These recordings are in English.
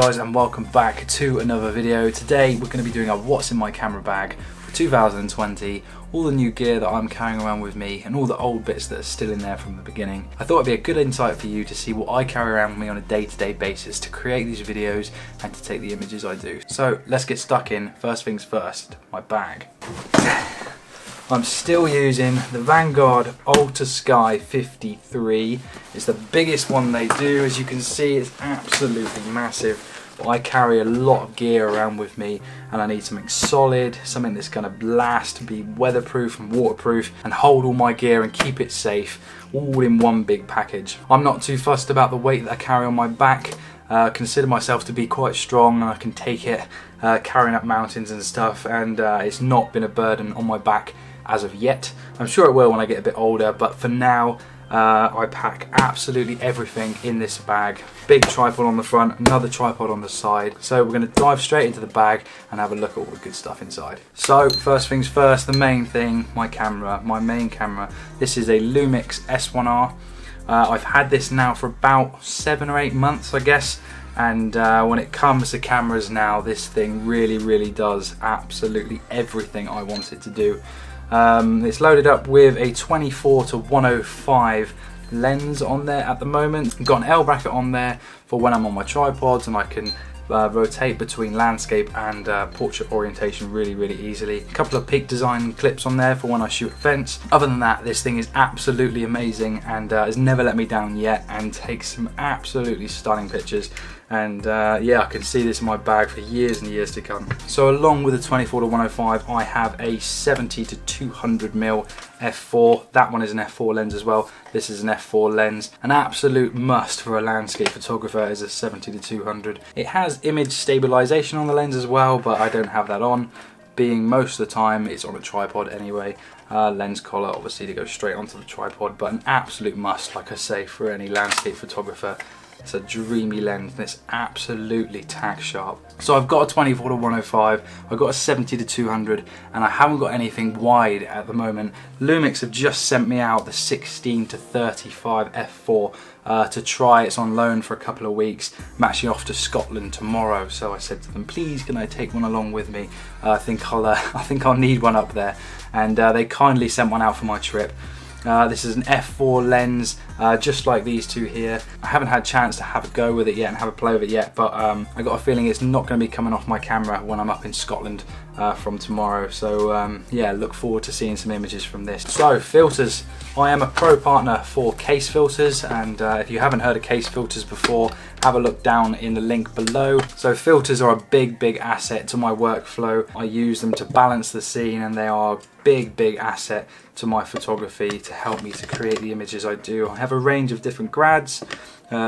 guys, and welcome back to another video. Today we're going to be doing a what's in my camera bag for 2020, all the new gear that I'm carrying around with me and all the old bits that are still in there from the beginning. I thought it'd be a good insight for you to see what I carry around with me on a day-to-day basis to create these videos and to take the images I do. So let's get stuck in. First things first, my bag. I'm still using the Vanguard Alta Sky 53. It's the biggest one they do. As you can see, it's absolutely massive. But I carry a lot of gear around with me and I need something solid, something that's going to last, be weatherproof and waterproof and hold all my gear and keep it safe, all in one big package. I'm not too fussed about the weight that I carry on my back. Consider myself to be quite strong and I can take it carrying up mountains and stuff, and it's not been a burden on my back as of yet. I'm sure it will when I get a bit older, but for now I pack absolutely everything in this bag. Big tripod on the front, another tripod on the side. So we're going to dive straight into the bag and have a look at all the good stuff inside. So first things first, the main thing, my camera, my main camera. This is a LUMIX S1R. I've had this now for about 7 or 8 months, I guess. And when it comes to cameras now, this thing really does absolutely everything I want it to do. It's loaded up with a 24 to 105 lens on there at the moment. I've got an L bracket on there for when I'm on my tripods and I can rotate between landscape and portrait orientation really easily. A couple of peak design clips on there for when I shoot events. Other than that, this thing is absolutely amazing and has never let me down yet and takes some absolutely stunning pictures. And yeah, I can see this in my bag for years and years to come. So along with the 24 to 105, I have a 70 to 200mm f4. That one is an f4 lens as well. This is an f4 lens. An absolute must for a landscape photographer is a 70 to 200. It has image stabilization on the lens as well, but I don't have that on, being most of the time it's on a tripod anyway. Lens collar obviously to go straight onto the tripod, but an absolute must, like I say, for any landscape photographer. It's a dreamy lens and it's absolutely tack sharp. So I've got a 24 to 105, I've got a 70 to 200, and I haven't got anything wide at the moment. Lumix have just sent me out the 16 to 35 f4 to try. It's on loan for a couple of weeks. I'm actually off to Scotland tomorrow, so I said to them, please can I take one along with me? I think I'll need one up there, and they kindly sent one out for my trip. This is an f4 lens, just like these two here. I haven't had a chance to have a go with it yet and have a play with it yet, but I got a feeling it's not going to be coming off my camera when I'm up in Scotland from tomorrow. So yeah, look forward to seeing some images from this. So filters. I am a pro partner for case filters, and if you haven't heard of case filters before, have a look down in the link below. So filters are a big asset to my workflow. I use them to balance the scene, and they are a big asset to my photography to help me to create the images I do. I have a range of different grads,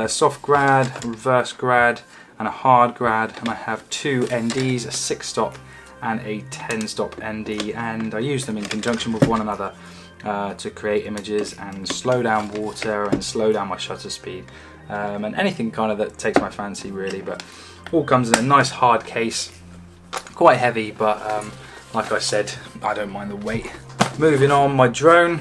soft grad, reverse grad and a hard grad, and I have two NDs, a 6-stop and a 10-stop ND, and I use them in conjunction with one another to create images and slow down water and slow down my shutter speed, and anything kind of that takes my fancy really. But all comes in a nice hard case, quite heavy, but like I said, I don't mind the weight. Moving on, my drone,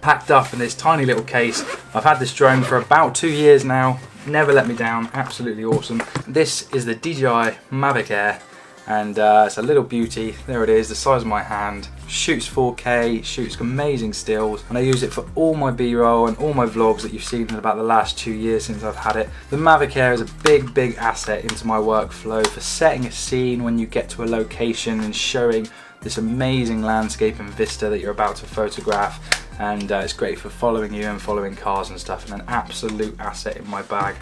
packed up in this tiny little case. I've had this drone for about 2 years now, never let me down, absolutely awesome. This is the DJI Mavic Air, and it's a little beauty. There it is, the size of my hand. Shoots 4K, shoots amazing stills, and I use it for all my B-roll and all my vlogs that you've seen in about the last 2 years since I've had it. The Mavic Air is a big asset into my workflow for setting a scene when you get to a location and showing this amazing landscape and vista that you're about to photograph, and it's great for following you and following cars and stuff, and an absolute asset in my bag.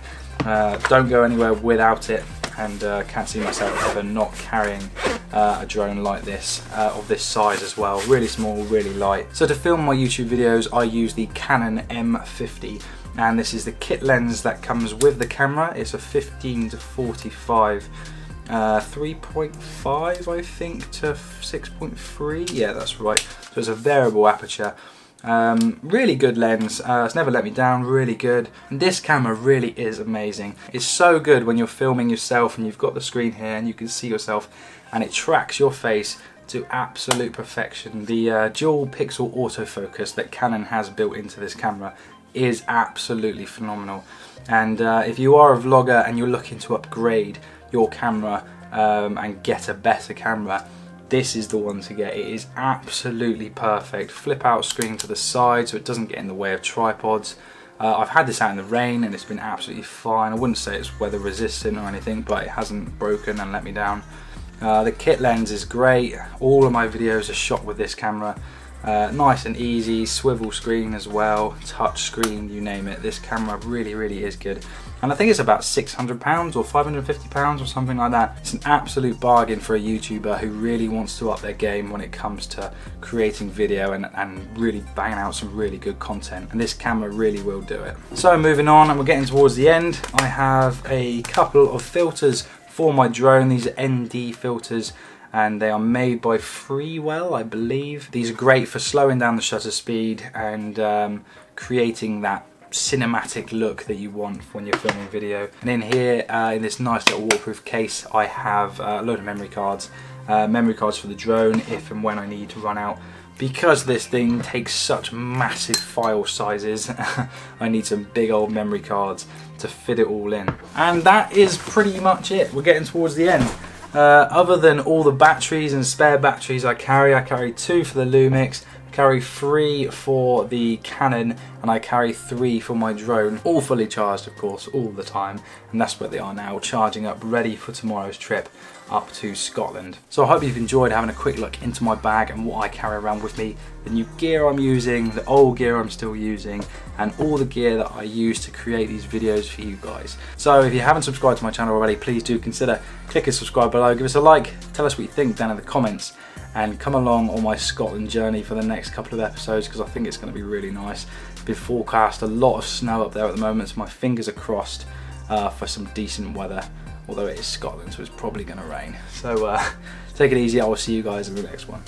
Don't go anywhere without it, and can't see myself ever not carrying a drone like this, of this size as well. Really small, really light. So to film my YouTube videos, I use the Canon M50, and this is the kit lens that comes with the camera. It's a 15 to 45 3.5 I think to 6.3, yeah that's right, so it's a variable aperture. Really good lens, it's never let me down, really good. And this camera really is amazing. It's so good when you're filming yourself and you've got the screen here and you can see yourself and it tracks your face to absolute perfection. The dual pixel autofocus that Canon has built into this camera is absolutely phenomenal. And if you are a vlogger and you're looking to upgrade your camera and get a better camera, this is the one to get. It is absolutely perfect. Flip out screen to the side so it doesn't get in the way of tripods. I've had this out in the rain and it's been absolutely fine. I wouldn't say it's weather resistant or anything, but it hasn't broken and let me down. The kit lens is great. All of my videos are shot with this camera. Nice and easy, swivel screen as well, touch screen, you name it. This camera really is good. And I think it's about £600 or £550 or something like that. It's an absolute bargain for a YouTuber who really wants to up their game when it comes to creating video and really banging out some really good content. And this camera really will do it. So moving on, and we're getting towards the end, I have a couple of filters for my drone. These are ND filters, and they are made by Freewell, I believe. These are great for slowing down the shutter speed and creating that cinematic look that you want when you're filming video. And in here, in this nice little waterproof case, I have a load of memory cards for the drone if and when I need to run out. Because this thing takes such massive file sizes, I need some big old memory cards to fit it all in. And that is pretty much it. We're getting towards the end. Other than all the batteries and spare batteries I carry 2 for the LUMIX, I carry 3 for the Canon, and I carry 3 for my drone, all fully charged of course, all the time, and that's where they are now, charging up, ready for tomorrow's trip up to Scotland. So I hope you've enjoyed having a quick look into my bag and what I carry around with me, the new gear I'm using, the old gear I'm still using, and all the gear that I use to create these videos for you guys. So if you haven't subscribed to my channel already, please do consider clicking subscribe below, give us a like, tell us what you think down in the comments, and come along on my Scotland journey for the next couple of episodes, because I think it's going to be really nice. It's been forecast a lot of snow up there at the moment, so my fingers are crossed for some decent weather. Although it is Scotland, so it's probably going to rain. So take it easy, I will see you guys in the next one.